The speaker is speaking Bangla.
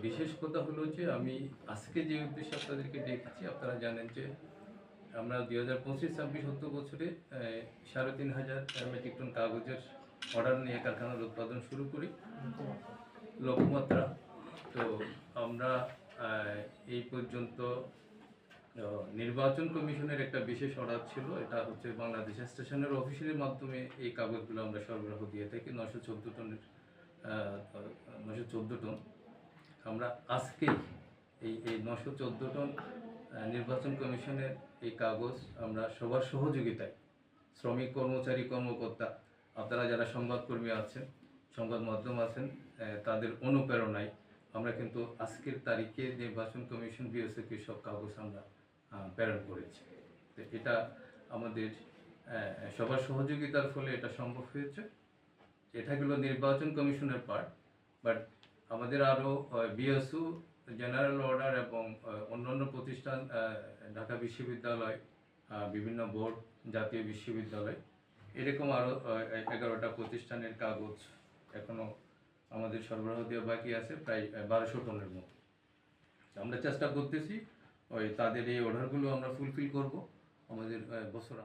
বিশেষ কথা হলো যে আমি আজকে যে উদ্দেশ্যে আপনাদেরকে ডেকেছি, আপনারা জানেন যে আমরা 2025-26 অর্থ বছরে 3,500 মেট্রিক টন কাগজের অর্ডার নিয়ে কারখানার উৎপাদন শুরু করি, লঘুমাত্রা। তো আমরা এই পর্যন্ত নির্বাচন কমিশনের একটা বিশেষ অর্ডার ছিল, এটা হচ্ছে বাংলাদেশ স্টেশনের অফিসের মাধ্যমে এই কাগজগুলো আমরা সরবরাহ দিয়ে থাকি 914 টনের 914 টন। আমরা আজকেই এই 914 টন নির্বাচন কমিশনের এই কাগজ আমরা সবার সহযোগিতায়, শ্রমিক, কর্মচারী, কর্মকর্তা, আপনারা যারা সংবাদকর্মী আছেন, সংবাদ মাধ্যম আছেন, তাদের অনুপ্রেরণায় আমরা কিন্তু আজকের তারিখে নির্বাচন কমিশন বিএসএফকে সব কাগজ আমরা প্রেরণ করেছি। তো এটা আমাদের সবার সহযোগিতার ফলে এটা সম্ভব হয়েছে। এটা হলো নির্বাচন কমিশনের পার্ট, বাট আমাদের আরও বিএসইউ, জেনারেল অর্ডার এবং অন্যান্য প্রতিষ্ঠান, ঢাকা বিশ্ববিদ্যালয়, বিভিন্ন বোর্ড, জাতীয় বিশ্ববিদ্যালয়, এরকম আরও 11টা প্রতিষ্ঠানের কাগজ এখনও আমাদের সরবরাহ দেওয়া বাকি আছে, প্রায় 1200 টনের মতো। আমরা চেষ্টা করতেছি তাদের এই অর্ডারগুলো আমরা ফুলফিল করব আমাদের বছর।